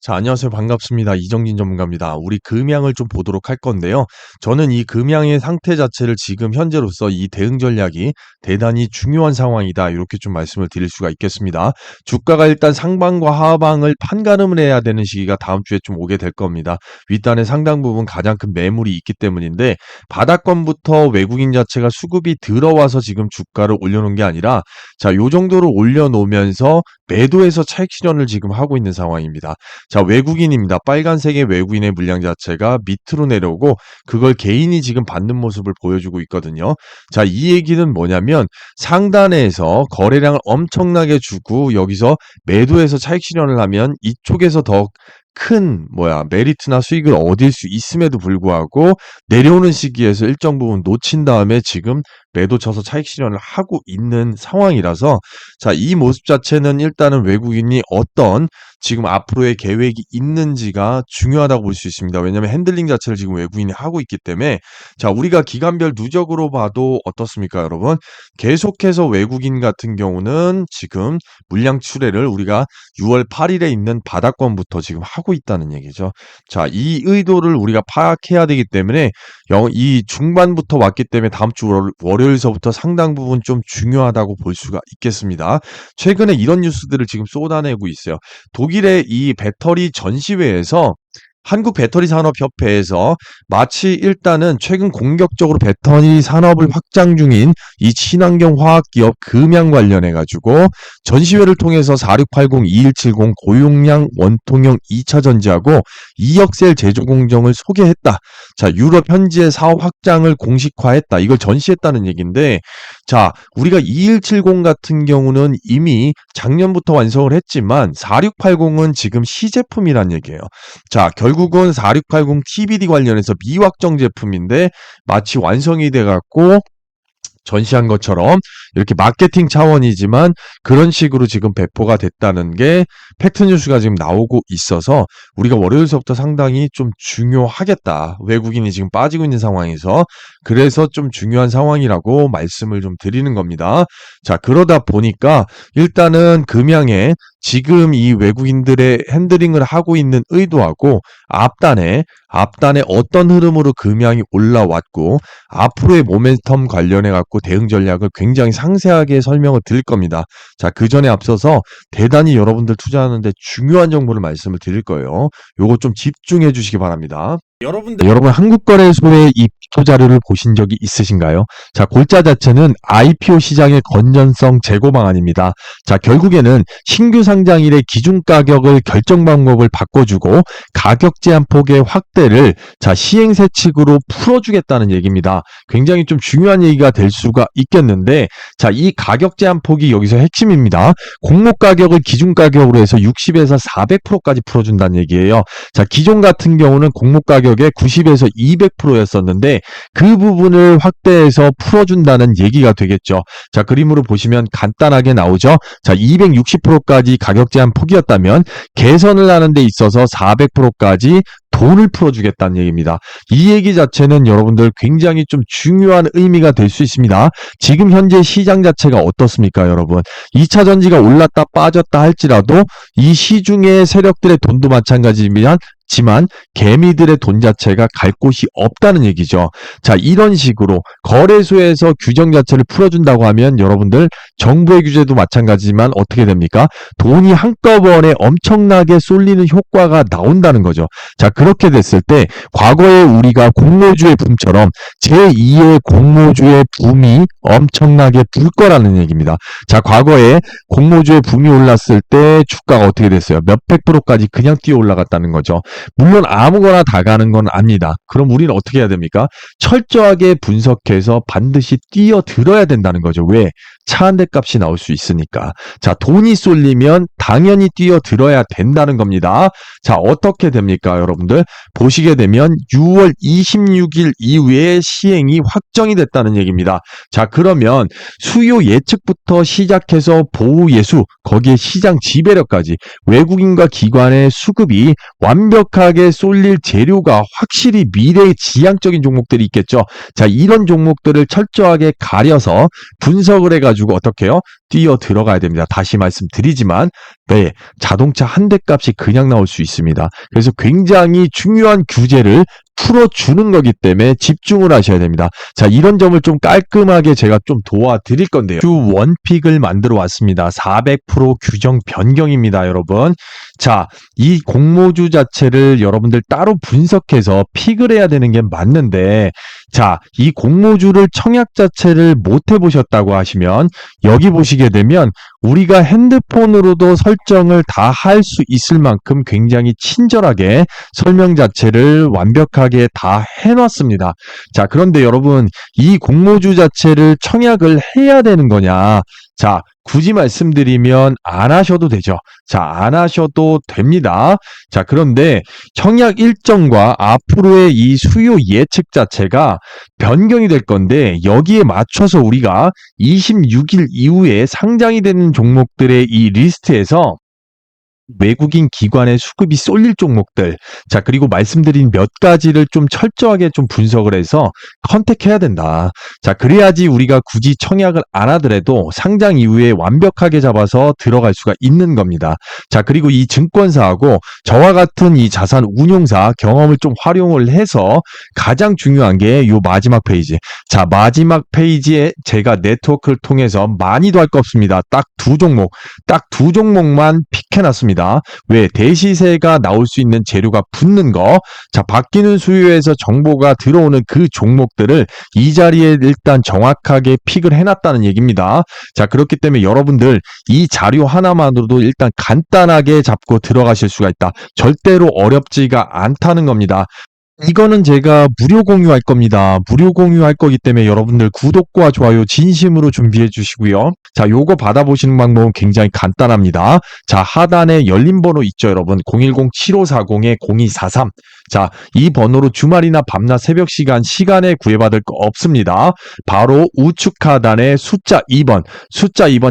자, 안녕하세요. 반갑습니다. 이정진 전문가입니다. 우리 금양을 좀 보도록 할 건데요. 저는 이 금양의 상태 자체를 지금 현재로서 이 대응 전략이 대단히 중요한 상황이다. 이렇게 좀 말씀을 드릴 수가 있겠습니다. 주가가 일단 상방과 하방을 판가름을 해야 되는 시기가 다음 주에 좀 오게 될 겁니다. 윗단의 상당 부분 가장 큰 매물이 있기 때문인데 바닥권부터 외국인 자체가 수급이 들어와서 지금 주가를 올려놓은 게 아니라 자, 요 정도로 올려놓으면서 매도해서 차익 실현을 지금 하고 있는 상황입니다. 자, 외국인입니다. 빨간색의 외국인의 물량 자체가 밑으로 내려오고 그걸 개인이 지금 받는 모습을 보여주고 있거든요. 자, 이 얘기는 뭐냐면 상단에서 거래량을 엄청나게 주고 여기서 매도해서 차익 실현을 하면 이쪽에서 더 큰 메리트나 수익을 얻을 수 있음에도 불구하고 내려오는 시기에서 일정 부분 놓친 다음에 지금 매도 쳐서 차익 실현을 하고 있는 상황이라서 자, 이 모습 자체는 일단은 외국인이 어떤 지금 앞으로의 계획이 있는지가 중요하다고 볼 수 있습니다. 왜냐하면 핸들링 자체를 지금 외국인이 하고 있기 때문에 자, 우리가 기간별 누적으로 봐도 어떻습니까, 여러분? 계속해서 외국인 같은 경우는 지금 물량 출회를 우리가 6월 8일에 있는 바닥권부터 지금 하고 있다는 얘기죠. 자, 이 의도를 우리가 파악해야 되기 때문에 이 중반부터 왔기 때문에 다음 주 월요일서부터 상당 부분 좀 중요하다고 볼 수가 있겠습니다. 최근에 이런 뉴스들을 지금 쏟아내고 있어요. 독일의 이 배터리 전시회에서 한국배터리산업협회에서 마치 일단은 최근 공격적으로 배터리 산업을 확장 중인 이 친환경 화학기업 금양 관련해 가지고 전시회를 통해서 4680, 2170 고용량 원통형 2차 전지하고 2억 셀 제조 공정을 소개했다. 자, 유럽 현지의 사업 확장을 공식화했다. 이걸 전시했다는 얘기인데 자, 우리가 2170 같은 경우는 이미 작년부터 완성을 했지만 4680은 지금 시제품이란 얘기예요. 자, 결국은 4680 TBD 관련해서 미확정 제품인데 마치 완성이 돼갖고 전시한 것처럼 이렇게 마케팅 차원이지만 그런 식으로 지금 배포가 됐다는 게 팩트뉴스가 지금 나오고 있어서 우리가 월요일서부터 상당히 좀 중요하겠다. 외국인이 지금 빠지고 있는 상황에서 그래서 좀 중요한 상황이라고 말씀을 좀 드리는 겁니다. 자, 그러다 보니까 일단은 금양에 지금 이 외국인들의 핸들링을 하고 있는 의도하고 앞단에 어떤 흐름으로 금양이 올라왔고 앞으로의 모멘텀 관련해 갖고 대응 전략을 굉장히 상세하게 설명을 드릴 겁니다. 자, 그 전에 앞서서 대단히 여러분들 투자하는데 중요한 정보를 말씀을 드릴 거예요. 요거 좀 집중해 주시기 바랍니다. 여러분 한국거래소의 이 비교 자료를 보신 적이 있으신가요? 자, 골자 자체는 IPO 시장의 건전성 제고 방안입니다. 자, 결국에는 신규 상장일의 기준 가격을 결정 방법을 바꿔주고 가격 제한 폭의 확대를 자, 시행세칙으로 풀어주겠다는 얘기입니다. 굉장히 좀 중요한 얘기가 될 수가 있겠는데 자, 이 가격 제한 폭이 여기서 핵심입니다. 공모 가격을 기준 가격으로 해서 60에서 400%까지 풀어준다는 얘기예요. 자, 기존 같은 경우는 공모 가격에 90에서 200%였었는데 그 부분을 확대해서 풀어준다는 얘기가 되겠죠. 자, 그림으로 보시면 간단하게 나오죠. 자, 260%까지 가격 제한 폭이었다면 개선을 하는 데 있어서 400%까지 돈을 풀어주겠다는 얘기입니다. 이 얘기 자체는 여러분들 굉장히 좀 중요한 의미가 될 수 있습니다. 지금 현재 시장 자체가 어떻습니까, 여러분? 2차 전지가 올랐다 빠졌다 할지라도 이 시중의 세력들의 돈도 마찬가지지만 개미들의 돈 자체가 갈 곳이 없다는 얘기죠. 자, 이런 식으로 거래소에서 규정 자체를 풀어준다고 하면 여러분들 정부의 규제도 마찬가지지만 어떻게 됩니까? 돈이 한꺼번에 엄청나게 쏠리는 효과가 나온다는 거죠. 자, 그렇게 됐을 때 과거에 우리가 공모주의 붐처럼 제2의 공모주의 붐이 엄청나게 불 거라는 얘기입니다. 자, 과거에 공모주의 붐이 올랐을 때 주가가 어떻게 됐어요? 몇백 프로까지 그냥 뛰어 올라갔다는 거죠. 물론 아무거나 다 가는 건 아닙니다. 그럼 우리는 어떻게 해야 됩니까? 철저하게 분석해서 반드시 뛰어들어야 된다는 거죠. 왜? 차 한 대 값이 나올 수 있으니까. 자, 돈이 쏠리면 당연히 뛰어들어야 된다는 겁니다. 자, 어떻게 됩니까, 여러분들? 보시게 되면 6월 26일 이후에 시행이 확정이 됐다는 얘기입니다. 자, 그러면 수요 예측부터 시작해서 보호 예수, 거기에 시장 지배력까지 외국인과 기관의 수급이 완벽하게 쏠릴 재료가 확실히 미래의 지향적인 종목들이 있겠죠. 자, 이런 종목들을 철저하게 가려서 분석을 해가지고 어떻게 해요? 뛰어 들어가야 됩니다. 다시 말씀드리지만 네, 자동차 한 대 값이 그냥 나올 수 있습니다. 그래서 굉장히 중요한 규제를 풀어주는 거기 때문에 집중을 하셔야 됩니다. 자, 이런 점을 좀 깔끔하게 제가 좀 도와드릴 건데요. 주 원픽을 만들어 왔습니다. 400% 규정 변경입니다, 여러분. 자, 이 공모주 자체를 여러분들 따로 분석해서 픽을 해야 되는 게 맞는데, 자, 이 공모주를 청약 자체를 못 해보셨다고 하시면 여기 보시게 되면 우리가 핸드폰으로도 설정을 다 할 수 있을 만큼 굉장히 친절하게 설명 자체를 완벽하게 다 해놨습니다. 자, 그런데 여러분, 이 공모주 자체를 청약을 해야 되는 거냐? 자, 굳이 말씀드리면 안 하셔도 되죠. 자, 안 하셔도 됩니다. 자, 그런데 청약 일정과 앞으로의 이 수요 예측 자체가 변경이 될 건데 여기에 맞춰서 우리가 26일 이후에 상장이 되는 종목들의 이 리스트에서 외국인 기관의 수급이 쏠릴 종목들, 자, 그리고 말씀드린 몇 가지를 좀 철저하게 좀 분석을 해서 컨택해야 된다. 자, 그래야지 우리가 굳이 청약을 안 하더라도 상장 이후에 완벽하게 잡아서 들어갈 수가 있는 겁니다. 자, 그리고 이 증권사하고 저와 같은 이 자산 운용사 경험을 좀 활용을 해서 가장 중요한 게 이 마지막 페이지. 자, 마지막 페이지에 제가 네트워크를 통해서 많이도 할 거 없습니다. 딱 두 종목만 픽해놨습니다. 왜? 대시세가 나올 수 있는 재료가 붙는 거. 자, 바뀌는 수요에서 정보가 들어오는 그 종목들을 이 자리에 일단 정확하게 픽을 해놨다는 얘기입니다. 자, 그렇기 때문에 여러분들 이 자료 하나만으로도 일단 간단하게 잡고 들어가실 수가 있다. 절대로 어렵지가 않다는 겁니다. 이거는 제가 무료 공유할 겁니다. 무료 공유할 거기 때문에 여러분들 구독과 좋아요 진심으로 준비해 주시고요. 자, 요거 받아보시는 방법은 굉장히 간단합니다. 자, 하단에 열린 번호 있죠, 여러분. 010-7540-0243. 자, 이 번호로 주말이나 밤낮 새벽 시간에 구애받을 거 없습니다. 바로 우측 하단에 숫자 2번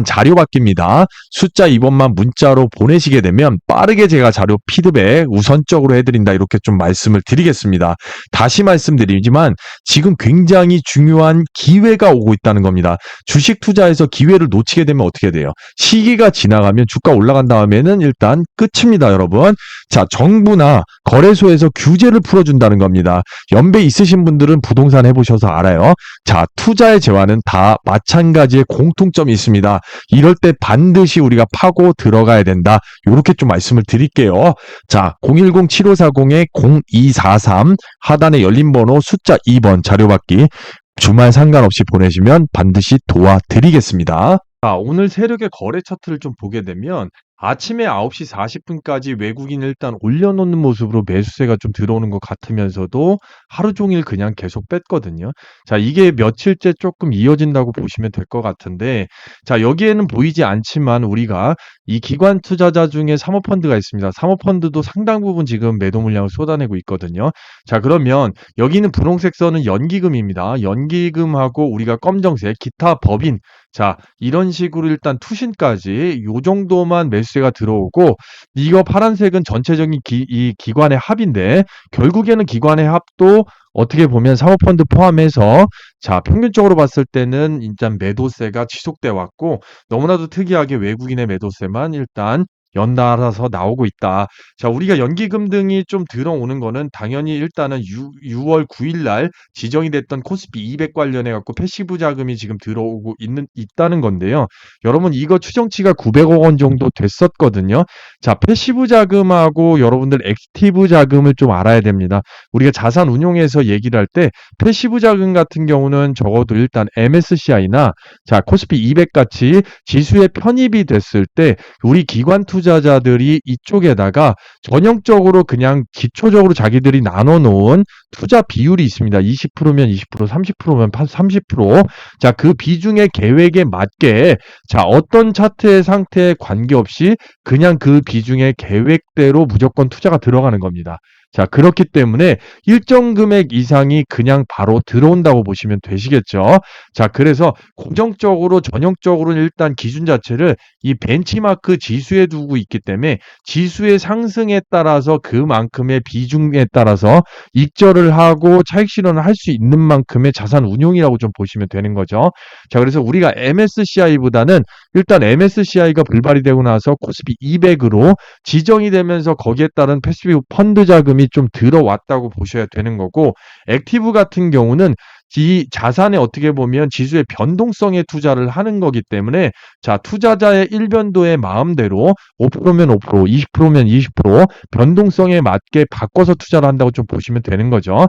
자료 받기입니다. 숫자 2번만 문자로 보내시게 되면 빠르게 제가 자료 피드백 우선적으로 해드린다. 이렇게 좀 말씀을 드리겠습니다. 다시 말씀드리지만 지금 굉장히 중요한 기회가 오고 있다는 겁니다. 주식 투자에서 기회를 놓치게 되면 어떻게 돼요? 시기가 지나가면 주가 올라간 다음에는 일단 끝입니다, 여러분. 자, 정부나 거래소에서 규제를 풀어준다는 겁니다. 연배 있으신 분들은 부동산 해보셔서 알아요. 자, 투자의 재화는 다 마찬가지의 공통점이 있습니다. 이럴 때 반드시 우리가 파고 들어가야 된다. 이렇게 좀 말씀을 드릴게요. 자, 010-7540-0243 하단에 열린 번호 숫자 2번 자료받기 주말 상관없이 보내시면 반드시 도와드리겠습니다. 자, 오늘 세력의 거래 차트를 좀 보게 되면 아침에 9시 40분까지 외국인 일단 올려놓는 모습으로 매수세가 좀 들어오는 것 같으면서도 하루 종일 그냥 계속 뺐거든요. 자, 이게 며칠째 조금 이어진다고 보시면 될 것 같은데, 자, 여기에는 보이지 않지만 우리가 이 기관 투자자 중에 사모펀드가 있습니다. 사모펀드도 상당 부분 지금 매도 물량을 쏟아내고 있거든요. 자, 그러면 여기는 분홍색 선은 연기금입니다. 연기금하고 우리가 검정색 기타 법인, 자, 이런 식으로 일단 투신까지 요 정도만 매수세가 들어오고, 이거 파란색은 전체적인 이 기관의 합인데 결국에는 기관의 합도 어떻게 보면 사모펀드 포함해서 자, 평균적으로 봤을 때는 일단 매도세가 지속돼 왔고 너무나도 특이하게 외국인의 매도세만 일단 연달아서 나오고 있다. 자, 우리가 연기금 등이 좀 들어오는 거는 당연히 일단은 6월 9일 날 지정이 됐던 코스피 200 관련해 갖고 패시브 자금이 지금 들어오고 있다는 건데요. 여러분, 이거 추정치가 900억 원 정도 됐었거든요. 자, 패시브 자금하고 여러분들 액티브 자금을 좀 알아야 됩니다. 우리가 자산 운용에서 얘기를 할 때 패시브 자금 같은 경우는 적어도 일단 MSCI나 자, 코스피 200 같이 지수에 편입이 됐을 때 우리 기관 투자자들이 이쪽에다가 전형적으로 그냥 기초적으로 자기들이 나눠 놓은 투자 비율이 있습니다. 20%면 20%, 30%면 30%. 자, 그 비중의 계획에 맞게 자, 어떤 차트의 상태에 관계없이 그냥 그 비중의 계획대로 무조건 투자가 들어가는 겁니다. 자, 그렇기 때문에 일정 금액 이상이 그냥 바로 들어온다고 보시면 되시겠죠. 자, 그래서 고정적으로 전형적으로는 일단 기준 자체를 이 벤치마크 지수에 두고 있기 때문에 지수의 상승에 따라서 그만큼의 비중에 따라서 익절을 하고 차익 실현을 할 수 있는 만큼의 자산 운용이라고 좀 보시면 되는 거죠. 자, 그래서 우리가 MSCI보다는 일단 MSCI가 불발이 되고 나서 코스피 200으로 지정이 되면서 거기에 따른 패시브 펀드 자금이 좀 들어왔다고 보셔야 되는 거고, 액티브 같은 경우는 이 자산에 어떻게 보면 지수의 변동성에 투자를 하는 거기 때문에, 자, 투자자의 일변도의 마음대로 5%면 5%, 20%면 20% 변동성에 맞게 바꿔서 투자를 한다고 좀 보시면 되는 거죠.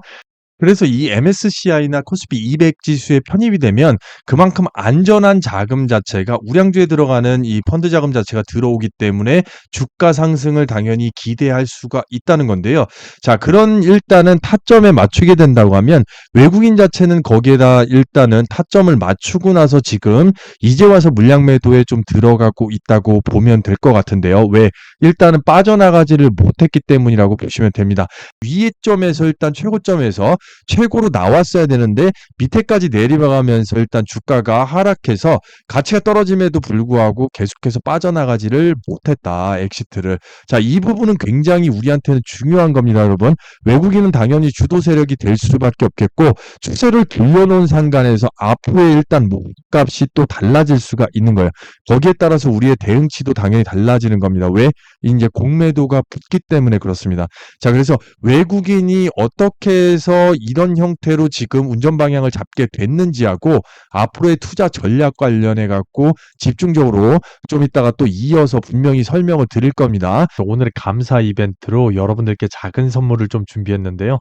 그래서 이 MSCI나 코스피 200 지수에 편입이 되면 그만큼 안전한 자금 자체가 우량주에 들어가는 이 펀드 자금 자체가 들어오기 때문에 주가 상승을 당연히 기대할 수가 있다는 건데요. 자, 그런 일단은 타점에 맞추게 된다고 하면 외국인 자체는 거기에다 일단은 타점을 맞추고 나서 지금 이제 와서 물량 매도에 좀 들어가고 있다고 보면 될 것 같은데요. 왜? 일단은 빠져나가지를 못했기 때문이라고 보시면 됩니다. 위의 점에서 일단 최고점에서 최고로 나왔어야 되는데 밑에까지 내려가면서 일단 주가가 하락해서 가치가 떨어짐에도 불구하고 계속해서 빠져나가지를 못했다. 엑시트를. 자, 이 부분은 굉장히 우리한테는 중요한 겁니다, 여러분. 외국인은 당연히 주도 세력이 될 수밖에 없겠고 추세를 길러놓은 상관에서 앞으로의 일단 목값이 또 달라질 수가 있는 거예요. 거기에 따라서 우리의 대응치도 당연히 달라지는 겁니다. 왜? 이제 공매도가 붙기 때문에 그렇습니다. 자, 그래서 외국인이 어떻게 해서 이런 형태로 지금 운전 방향을 잡게 됐는지하고 앞으로의 투자 전략 관련해 갖고 집중적으로 좀 이따가 또 이어서 분명히 설명을 드릴 겁니다. 오늘의 감사 이벤트로 여러분들께 작은 선물을 좀 준비했는데요.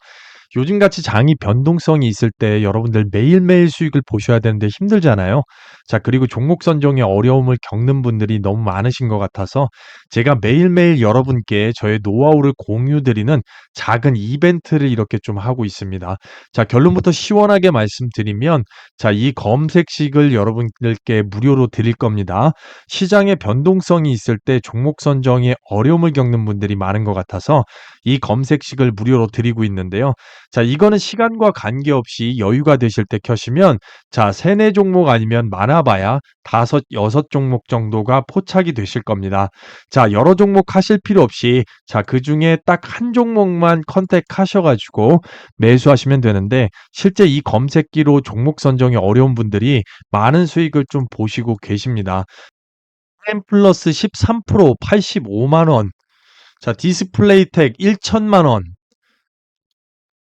요즘같이 장이 변동성이 있을 때 여러분들 매일매일 수익을 보셔야 되는데 힘들잖아요. 자, 그리고 종목 선정에 어려움을 겪는 분들이 너무 많으신 것 같아서 제가 매일매일 여러분께 저의 노하우를 공유드리는 작은 이벤트를 이렇게 좀 하고 있습니다. 자, 결론부터 시원하게 말씀드리면, 자, 이 검색식을 여러분들께 무료로 드릴 겁니다. 시장에 변동성이 있을 때 종목 선정에 어려움을 겪는 분들이 많은 것 같아서 이 검색식을 무료로 드리고 있는데요. 자, 이거는 시간과 관계없이 여유가 되실 때 켜시면, 자, 3-4 종목 아니면 많아봐야 5-6 종목 정도가 포착이 되실 겁니다. 자, 여러 종목 하실 필요 없이, 자, 그중에 딱 한 종목만 컨택하셔가지고 매수하시면 되는데, 실제 이 검색기로 종목 선정이 어려운 분들이 많은 수익을 좀 보시고 계십니다. 프라임 플러스 13% 85만 원, 자, 디스플레이텍 1천만 원,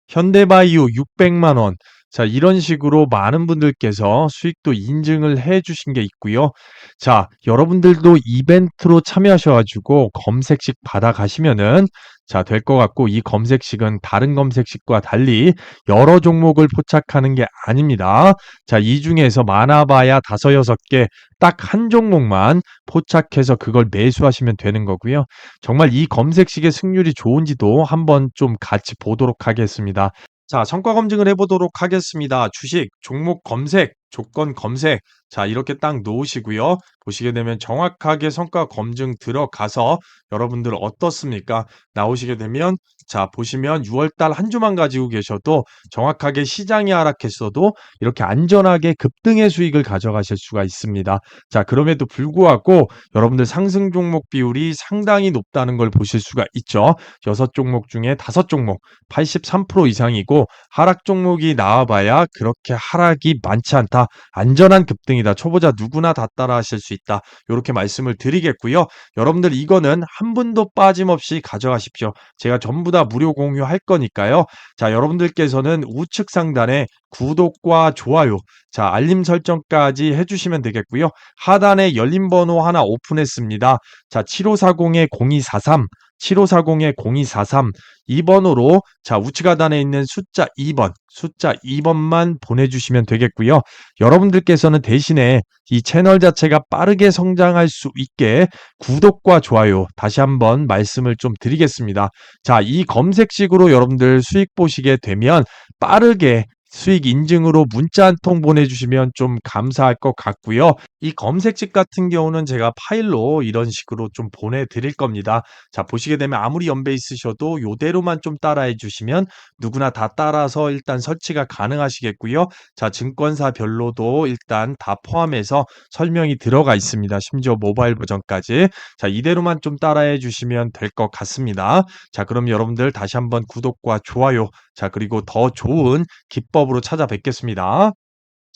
현대바이오 600만 원. 자, 이런 식으로 많은 분들께서 수익도 인증을 해 주신 게 있고요. 자, 여러분들도 이벤트로 참여하셔 가지고 검색식 받아가시면은 자, 될 것 같고, 이 검색식은 다른 검색식과 달리 여러 종목을 포착하는 게 아닙니다. 자, 이 중에서 많아봐야 5-6개 딱 한 종목만 포착해서 그걸 매수하시면 되는 거고요. 정말 이 검색식의 승률이 좋은지도 한번 좀 같이 보도록 하겠습니다. 자, 성과 검증을 해보도록 하겠습니다. 주식, 종목 검색, 조건 검색. 자, 이렇게 딱 놓으시고요. 보시게 되면 정확하게 성과 검증 들어가서 여러분들 어떻습니까? 나오시게 되면 자, 보시면 6월달 한 주만 가지고 계셔도 정확하게 시장이 하락했어도 이렇게 안전하게 급등의 수익을 가져가실 수가 있습니다. 자, 그럼에도 불구하고 여러분들 상승 종목 비율이 상당히 높다는 걸 보실 수가 있죠. 6종목 중에 5종목 83% 이상이고 하락 종목이 나와봐야 그렇게 하락이 많지 않다. 안전한 급등이다. 초보자 누구나 다 따라 하실 수 있다. 이렇게 말씀을 드리겠고요. 여러분들 이거는 한 분도 빠짐없이 가져가십시오. 제가 전부 다 무료 공유할 거니까요. 자, 여러분들께서는 우측 상단에 구독과 좋아요, 자, 알림 설정까지 해주시면 되겠고요. 하단에 열린 번호 하나 오픈했습니다. 자, 7540-0243, 7540-0243 이 번호로 자, 우측 하단에 있는 숫자 2번만 보내주시면 되겠고요. 여러분들께서는 대신에 이 채널 자체가 빠르게 성장할 수 있게 구독과 좋아요 다시 한번 말씀을 좀 드리겠습니다. 자, 이 검색식으로 여러분들 수익 보시게 되면 빠르게 수익 인증으로 문자 한 통 보내주시면 좀 감사할 것 같고요. 이 검색집 같은 경우는 제가 파일로 이런 식으로 좀 보내드릴 겁니다. 자, 보시게 되면 아무리 연배 있으셔도 요대로만 좀 따라해 주시면 누구나 다 따라서 일단 설치가 가능하시겠고요. 자, 증권사별로도 일단 다 포함해서 설명이 들어가 있습니다. 심지어 모바일 버전까지. 자, 이대로만 좀 따라해 주시면 될 것 같습니다. 자, 그럼 여러분들 다시 한번 구독과 좋아요, 자, 그리고 더 좋은 기법으로 찾아뵙겠습니다.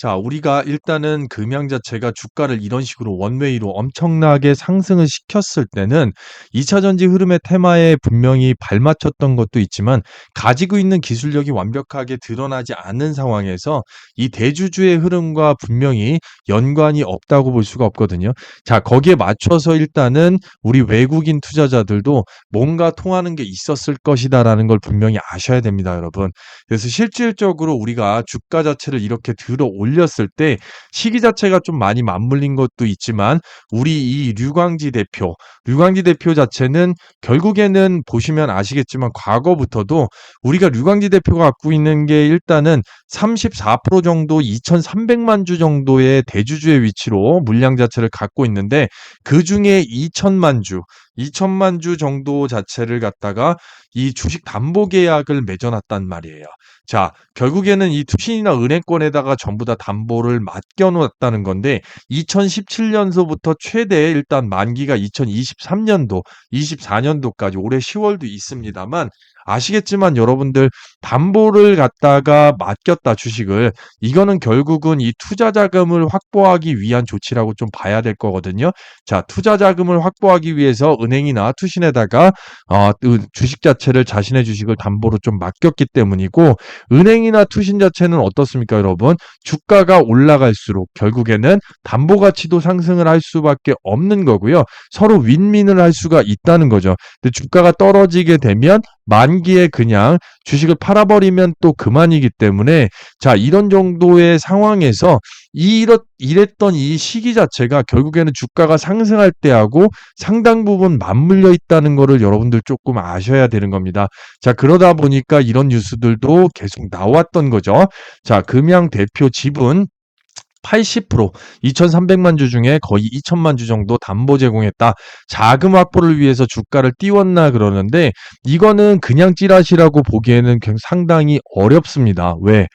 자, 우리가 일단은 금양 자체가 주가를 이런 식으로 원웨이로 엄청나게 상승을 시켰을 때는 2차 전지 흐름의 테마에 분명히 발맞췄던 것도 있지만 가지고 있는 기술력이 완벽하게 드러나지 않는 상황에서 이 대주주의 흐름과 분명히 연관이 없다고 볼 수가 없거든요. 자, 거기에 맞춰서 일단은 우리 외국인 투자자들도 뭔가 통하는 게 있었을 것이다라는 걸 분명히 아셔야 됩니다, 여러분. 그래서 실질적으로 우리가 주가 자체를 이렇게 들어 올렸을 때 시기 자체가 좀 많이 맞물린 것도 있지만 우리 이 류광지 대표 자체는 결국에는 보시면 아시겠지만 과거부터도 우리가 류광지 대표가 갖고 있는 게 일단은 34% 정도 2,300만 주 정도의 대주주의 위치로 물량 자체를 갖고 있는데 그중에 2천만 주 정도 자체를 갖다가 이 주식 담보 계약을 맺어놨단 말이에요. 자, 결국에는 이 투신이나 은행권에다가 전부 다 담보를 맡겨 놓았다는 건데 2017년서부터 최대 일단 만기가 2023년도, 24년도까지 올해 10월도 있습니다만 아시겠지만 여러분들 담보를 갖다가 맡겼다 주식을 이거는 결국은 이 투자 자금을 확보하기 위한 조치라고 좀 봐야 될 거거든요. 자, 투자 자금을 확보하기 위해서 은행이나 투신에다가 주식 자체를 자신의 주식을 담보로 좀 맡겼기 때문이고 은행이나 투신 자체는 어떻습니까, 여러분? 주가가 올라갈수록 결국에는 담보 가치도 상승을 할 수밖에 없는 거고요. 서로 윈윈을 할 수가 있다는 거죠. 근데 주가가 떨어지게 되면 만기에 그냥 주식을 팔아버리면 또 그만이기 때문에 자, 이런 정도의 상황에서 이랬던 이 시기 자체가 결국에는 주가가 상승할 때하고 상당 부분 맞물려 있다는 거를 여러분들 조금 아셔야 되는 겁니다. 자, 그러다 보니까 이런 뉴스들도 계속 나왔던 거죠. 자, 금양 대표 지분 80% 2,300만 주 중에 거의 2천만 주 정도 담보 제공했다. 자금 확보를 위해서 주가를 띄웠나 그러는데 이거는 그냥 찌라시라고 보기에는 상당히 어렵습니다. 왜?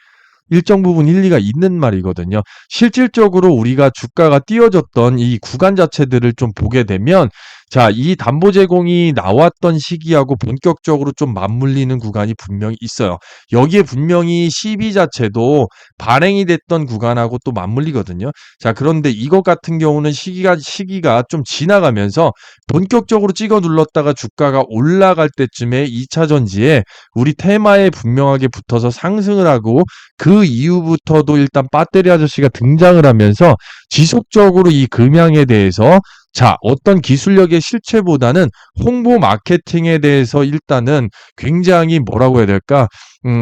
일정 부분 일리가 있는 말이거든요. 실질적으로 우리가 주가가 띄어졌던 이 구간 자체들을 좀 보게 되면 자, 이 담보 제공이 나왔던 시기하고 본격적으로 좀 맞물리는 구간이 분명히 있어요. 여기에 분명히 시비 자체도 발행이 됐던 구간하고 또 맞물리거든요. 자, 그런데 이것 같은 경우는 시기가 좀 지나가면서 본격적으로 찍어 눌렀다가 주가가 올라갈 때쯤에 2차 전지에 우리 테마에 분명하게 붙어서 상승을 하고 그 이후부터도 일단 배터리 아저씨가 등장을 하면서 지속적으로 이 금양에 대해서 자, 어떤 기술력의 실체보다는 홍보 마케팅에 대해서 일단은 굉장히 뭐라고 해야 될까?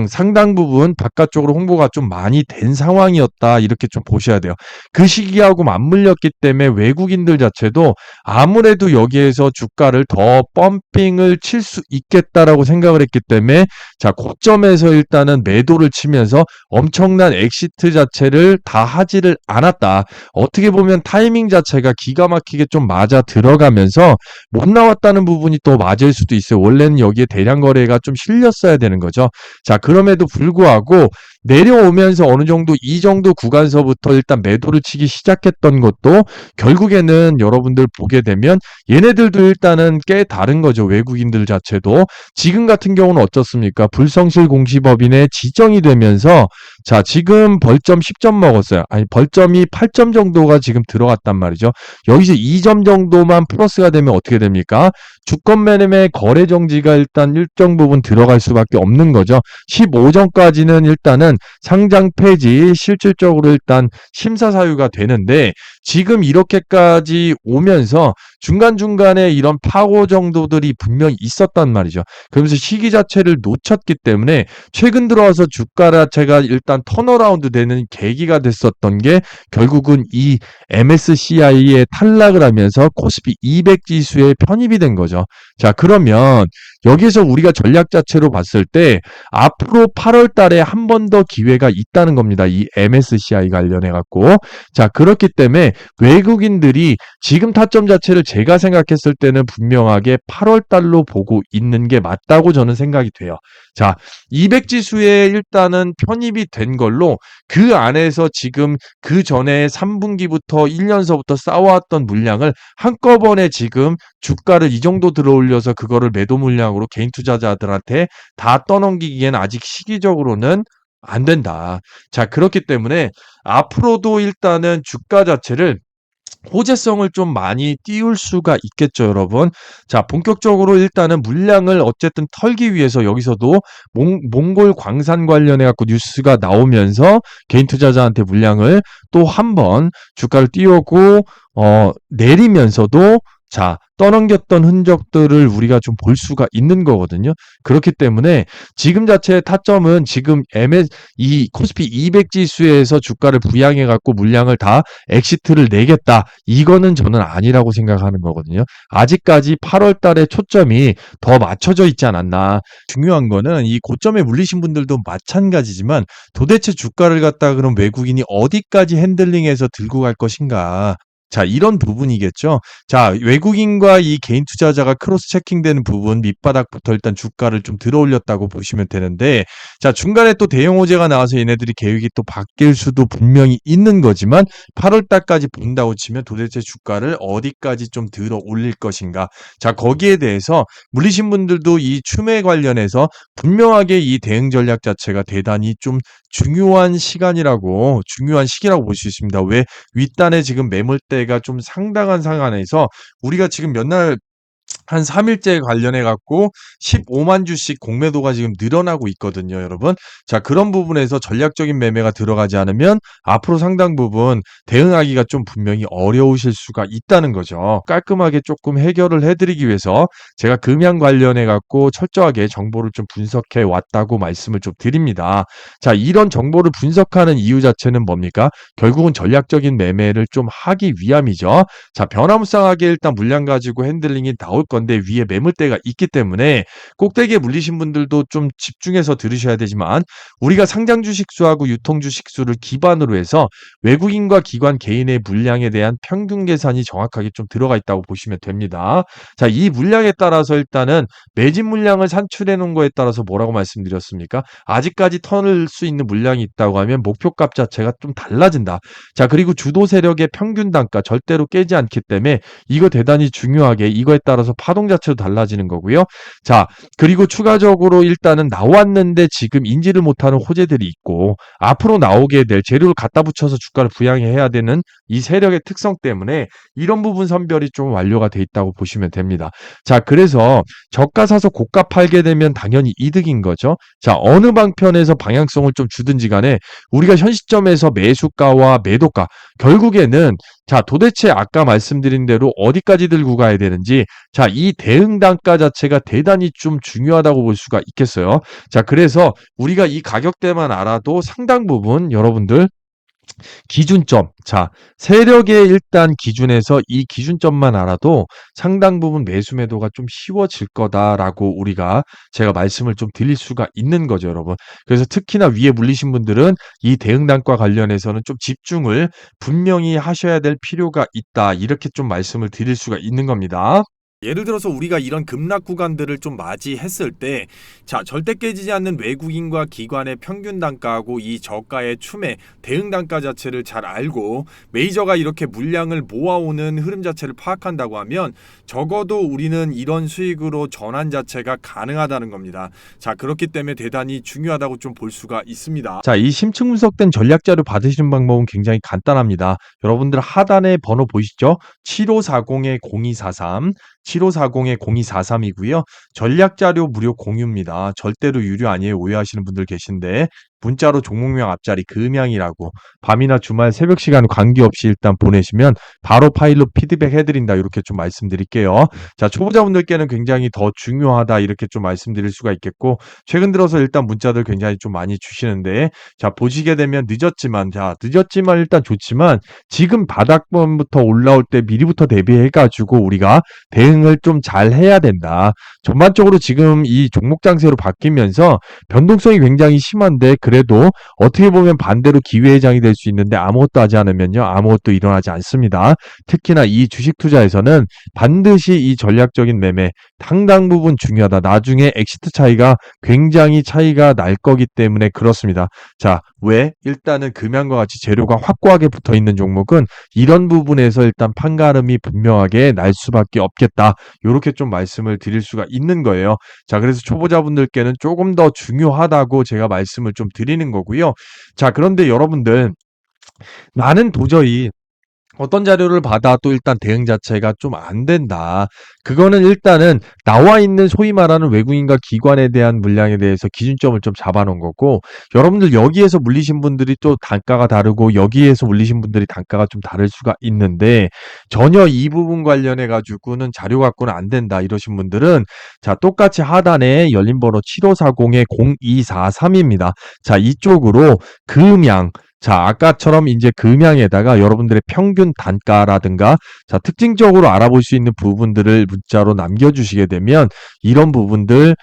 상당 부분 바깥쪽으로 홍보가 좀 많이 된 상황이었다. 이렇게 좀 보셔야 돼요. 그 시기하고 맞물렸기 때문에 외국인들 자체도 아무래도 여기에서 주가를 더 펌핑을 칠 수 있겠다라고 생각을 했기 때문에 자, 고점에서 일단은 매도를 치면서 엄청난 엑시트 자체를 다 하지를 않았다. 어떻게 보면 타이밍 자체가 기가 막히게 좀 맞아 들어가면서 못 나왔다는 부분이 또 맞을 수도 있어요. 원래는 여기에 대량 거래가 좀 실렸어야 되는 거죠. 자, 그럼에도 불구하고 내려오면서 어느 정도 이 정도 구간서부터 일단 매도를 치기 시작했던 것도 결국에는 여러분들 보게 되면 얘네들도 일단은 꽤 다른 거죠. 외국인들 자체도. 지금 같은 경우는 어떻습니까? 불성실 공시법인에 지정이 되면서 자, 지금 벌점 10점 먹었어요. 아니, 벌점이 8점 정도가 지금 들어갔단 말이죠. 여기서 2점 정도만 플러스가 되면 어떻게 됩니까? 주권 매매 거래 정지가 일단 일정 부분 들어갈 수밖에 없는 거죠. 15점까지는 일단은 상장 폐지 실질적으로 일단 심사 사유가 되는데 지금 이렇게까지 오면서 중간중간에 이런 파고 정도들이 분명히 있었단 말이죠. 그러면서 시기 자체를 놓쳤기 때문에 최근 들어와서 주가 자체가 일단 턴어라운드 되는 계기가 됐었던 게 결국은 이 MSCI에 탈락을 하면서 코스피 200 지수에 편입이 된 거죠. 거죠. 자, 그러면 여기서 우리가 전략 자체로 봤을 때 앞으로 8월 달에 한 번 더 기회가 있다는 겁니다. 이 MSCI 관련해 갖고. 자, 그렇기 때문에 외국인들이 지금 타점 자체를 제가 생각했을 때는 분명하게 8월 달로 보고 있는 게 맞다고 저는 생각이 돼요. 자, 200 지수에 일단은 편입이 된 걸로 그 안에서 지금 그 전에 3분기부터 1년서부터 쌓아왔던 물량을 한꺼번에 지금 주가를 이 정도 들어올려서 그거를 매도 물량으로 개인 투자자들한테 다 떠넘기기엔 아직 시기적으로는 안 된다. 자, 그렇기 때문에 앞으로도 일단은 주가 자체를 호재성을 좀 많이 띄울 수가 있겠죠, 여러분. 자, 본격적으로 일단은 물량을 어쨌든 털기 위해서 여기서도 몽골 광산 관련해 갖고 뉴스가 나오면서 개인 투자자한테 물량을 또 한 번 주가를 띄우고 내리면서도 자, 떠넘겼던 흔적들을 우리가 좀 볼 수가 있는 거거든요. 그렇기 때문에 지금 자체의 타점은 지금 이 코스피 200 지수에서 주가를 부양해 갖고 물량을 다 엑시트를 내겠다. 이거는 저는 아니라고 생각하는 거거든요. 아직까지 8월 달에 초점이 더 맞춰져 있지 않았나. 중요한 거는 이 고점에 물리신 분들도 마찬가지지만 도대체 주가를 갖다 그럼 외국인이 어디까지 핸들링해서 들고 갈 것인가. 자, 이런 부분이겠죠. 자, 외국인과 이 개인 투자자가 크로스 체킹되는 부분 밑바닥부터 일단 주가를 좀 들어 올렸다고 보시면 되는데, 자, 중간에 또 대형 호재가 나와서 얘네들이 계획이 또 바뀔 수도 분명히 있는 거지만 8월 달까지 본다고 치면 도대체 주가를 어디까지 좀 들어 올릴 것인가. 자, 거기에 대해서 물리신 분들도 이 추매 관련해서 분명하게 이 대응 전략 자체가 대단히 좀 중요한 시기라고 볼 수 있습니다. 왜 윗단에 지금 매물대가 좀 상당한 상한에서 우리가 지금 몇 날 한 3일째 관련해 갖고 15만 주씩 공매도가 지금 늘어나고 있거든요, 여러분. 자, 그런 부분에서 전략적인 매매가 들어가지 않으면 앞으로 상당 부분 대응하기가 좀 분명히 어려우실 수가 있다는 거죠. 깔끔하게 조금 해결을 해드리기 위해서 제가 금양 관련해 갖고 철저하게 정보를 좀 분석해 왔다고 말씀을 좀 드립니다. 자, 이런 정보를 분석하는 이유 자체는 뭡니까? 결국은 전략적인 매매를 좀 하기 위함이죠. 자, 변화무쌍하게 일단 물량 가지고 핸들링이 나올 건데 위에 매물대가 있기 때문에 꼭대기에 물리신 분들도 좀 집중해서 들으셔야 되지만 우리가 상장 주식수하고 유통 주식수를 기반으로 해서 외국인과 기관 개인의 물량에 대한 평균 계산이 정확하게 좀 들어가 있다고 보시면 됩니다. 자, 이 물량에 따라서 일단은 매진 물량을 산출해 놓은 거에 따라서 뭐라고 말씀드렸습니까? 아직까지 턴을 수 있는 물량이 있다고 하면 목표값 자체가 좀 달라진다. 자, 그리고 주도 세력의 평균 단가 절대로 깨지 않기 때문에 이거 대단히 중요하게 이거에 따라서 파동 자체도 달라지는 거고요. 자, 그리고 추가적으로 일단은 나왔는데 지금 인지를 못하는 호재들이 있고 앞으로 나오게 될 재료를 갖다 붙여서 주가를 부양해야 되는 이 세력의 특성 때문에 이런 부분 선별이 좀 완료가 돼 있다고 보시면 됩니다. 자, 그래서 저가 사서 고가 팔게 되면 당연히 이득인 거죠. 자, 어느 방편에서 방향성을 좀 주든지 간에 우리가 현 시점에서 매수가와 매도가 결국에는 자, 도대체 아까 말씀드린 대로 어디까지 들고 가야 되는지 자, 이 대응 단가 자체가 대단히 좀 중요하다고 볼 수가 있겠어요. 자, 그래서 우리가 이 가격대만 알아도 상당 부분 여러분들 기준점. 자, 세력의 일단 기준에서 이 기준점만 알아도 상당 부분 매수 매도가 좀 쉬워질 거다라고 제가 말씀을 좀 드릴 수가 있는 거죠, 여러분. 그래서 특히나 위에 물리신 분들은 이 대응 단가 관련해서는 좀 집중을 분명히 하셔야 될 필요가 있다. 이렇게 좀 말씀을 드릴 수가 있는 겁니다. 예를 들어서 우리가 이런 급락 구간들을 좀 맞이했을 때, 자, 절대 깨지지 않는 외국인과 기관의 평균 단가하고 이 저가의 추매, 대응 단가 자체를 잘 알고 메이저가 이렇게 물량을 모아오는 흐름 자체를 파악한다고 하면 적어도 우리는 이런 수익으로 전환 자체가 가능하다는 겁니다. 자, 그렇기 때문에 대단히 중요하다고 좀 볼 수가 있습니다. 자, 이 심층 분석된 전략 자료 받으시는 방법은 굉장히 간단합니다. 여러분들 하단에 번호 보이시죠? 7540-0243, 7540-0243이고요. 전략 자료 무료 공유입니다. 절대로 유료 아니에요. 오해하시는 분들 계신데 문자로 종목명 앞자리 금양이라고 밤이나 주말 새벽 시간 관계없이 일단 보내시면 바로 파일로 피드백 해드린다. 이렇게 좀 말씀드릴게요. 자, 초보자분들께는 굉장히 더 중요하다. 이렇게 좀 말씀드릴 수가 있겠고, 최근 들어서 일단 문자들 굉장히 좀 많이 주시는데, 자, 보시게 되면 늦었지만 일단 좋지만, 지금 바닥권부터 올라올 때 미리부터 대비해가지고 우리가 대응을 좀 잘 해야 된다. 전반적으로 지금 이 종목 장세로 바뀌면서 변동성이 굉장히 심한데, 그래도 어떻게 보면 반대로 기회장이 될 수 있는데 아무것도 하지 않으면요, 아무것도 일어나지 않습니다. 특히나 이 주식 투자에서는 반드시 이 전략적인 매매 상당 부분 중요하다. 나중에 엑시트 차이가 굉장히 차이가 날 거기 때문에 그렇습니다. 자, 왜? 일단은 금양과 같이 재료가 확고하게 붙어 있는 종목은 이런 부분에서 일단 판가름이 분명하게 날 수밖에 없겠다. 이렇게 좀 말씀을 드릴 수가 있는 거예요. 자, 그래서 초보자분들께는 조금 더 중요하다고 제가 말씀을 좀 드리는 거고요. 자, 그런데 여러분들, 나는 도저히 어떤 자료를 받아도 일단 대응 자체가 좀 안 된다. 그거는 일단은 나와 있는 소위 말하는 외국인과 기관에 대한 물량에 대해서 기준점을 좀 잡아놓은 거고, 여러분들 여기에서 물리신 분들이 또 단가가 다르고 여기에서 물리신 분들이 단가가 좀 다를 수가 있는데, 전혀 이 부분 관련해 가지고는 자료 갖고는 안 된다 이러신 분들은, 자, 똑같이 하단에 열린 번호 7540-0243입니다. 자, 이쪽으로 금양, 자, 아까처럼 이제 금양에다가 여러분들의 평균 단가라든가, 자, 특징적으로 알아볼 수 있는 부분들을 문자로 남겨주시게 되면 이런 부분들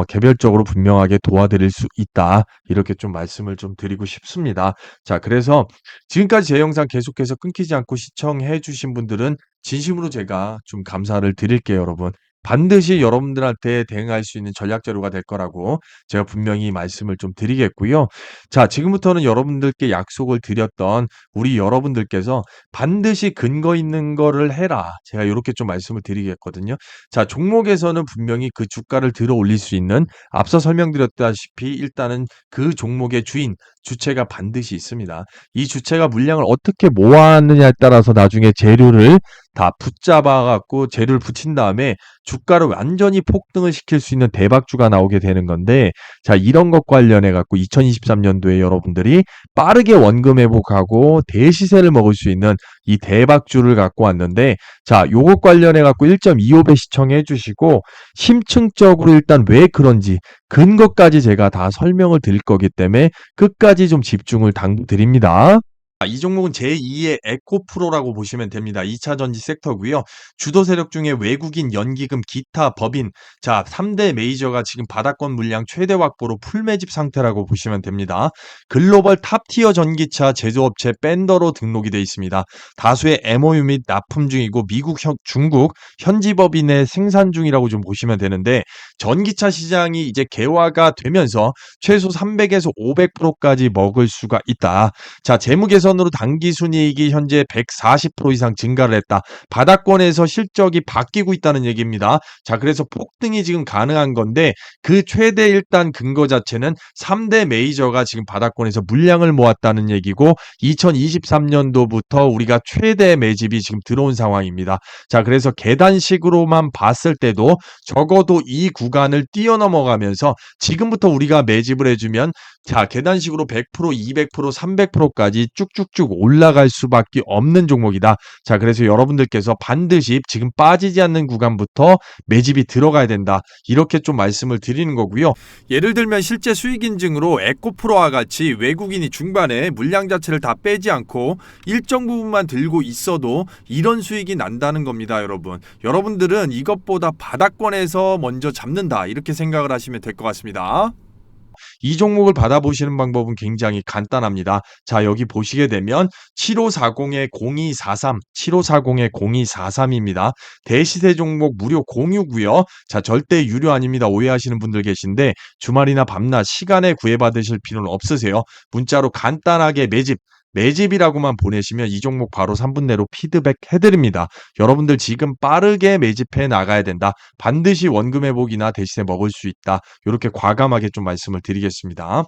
개별적으로 분명하게 도와드릴 수 있다. 이렇게 좀 말씀을 좀 드리고 싶습니다. 자, 그래서 지금까지 제 영상 계속해서 끊기지 않고 시청해 주신 분들은 진심으로 제가 좀 감사를 드릴게요, 여러분. 반드시 여러분들한테 대응할 수 있는 전략 자료가 될 거라고 제가 분명히 말씀을 좀 드리겠고요. 자, 지금부터는 여러분들께 약속을 드렸던 우리 여러분들께서 반드시 근거 있는 거를 해라. 제가 이렇게 좀 말씀을 드리겠거든요. 자, 종목에서는 분명히 그 주가를 들어 올릴 수 있는, 앞서 설명드렸다시피 일단은 그 종목의 주인, 주체가 반드시 있습니다. 이 주체가 물량을 어떻게 모았느냐에 따라서 나중에 재료를 다 붙잡아 갖고 재료를 붙인 다음에 주가를 완전히 폭등을 시킬 수 있는 대박주가 나오게 되는 건데, 자, 이런 것 관련해 갖고 2023년도에 여러분들이 빠르게 원금 회복하고 대시세를 먹을 수 있는 이 대박주를 갖고 왔는데, 자, 요것 관련해 갖고 1.25배 시청해 주시고 심층적으로 일단 왜 그런지 근거까지 제가 다 설명을 드릴 거기 때문에 끝까지 좀 집중을 당부드립니다. 이 종목은 제2의 에코프로라고 보시면 됩니다. 2차 전지 섹터고요. 주도 세력 중에 외국인, 연기금, 기타, 법인, 자, 3대 메이저가 지금 바닥권 물량 최대 확보로 풀매집 상태라고 보시면 됩니다. 글로벌 탑티어 전기차 제조업체 밴더로 등록이 되어 있습니다. 다수의 MOU 및 납품 중이고 미국, 중국 현지 법인의 생산 중이라고 좀 보시면 되는데, 전기차 시장이 이제 개화가 되면서 최소 300에서 500%까지 먹을 수가 있다. 자, 재무 개선으로 당기 순이익이 현재 140% 이상 증가를 했다. 바닥권에서 실적이 바뀌고 있다는 얘기입니다. 자, 그래서 폭등이 지금 가능한 건데, 그 최대 일단 근거 자체는 3대 메이저가 지금 바닥권에서 물량을 모았다는 얘기고, 2023년도부터 우리가 최대 매집이 지금 들어온 상황입니다. 자, 그래서 계단식으로만 봤을 때도 적어도 이 구간을 뛰어넘어가면서 지금부터 우리가 매집을 해주면, 자, 계단식으로 100%, 200%, 300%까지 쭉쭉쭉 올라갈 수밖에 없는 종목이다. 자, 그래서 여러분들께서 반드시 지금 빠지지 않는 구간부터 매집이 들어가야 된다. 이렇게 좀 말씀을 드리는 거고요. 예를 들면 실제 수익 인증으로 에코프로와 같이 외국인이 중반에 물량 자체를 다 빼지 않고 일정 부분만 들고 있어도 이런 수익이 난다는 겁니다, 여러분. 여러분들은 이것보다 바닥권에서 먼저 잡는다, 이렇게 생각을 하시면 될 것 같습니다. 이 종목을 받아보시는 방법은 굉장히 간단합니다. 자, 여기 보시게 되면 7540-0243, 7540-0243입니다. 대시세 종목 무료 공유고요. 자, 절대 유료 아닙니다. 오해하시는 분들 계신데 주말이나 밤낮 시간에 구애받으실 필요는 없으세요. 문자로 간단하게 매집이라고만 보내시면 이 종목 바로 3분 내로 피드백 해드립니다. 여러분들 지금 빠르게 매집해 나가야 된다. 반드시 원금 회복이나 대시세 먹을 수 있다. 이렇게 과감하게 좀 말씀을 드리겠습니다.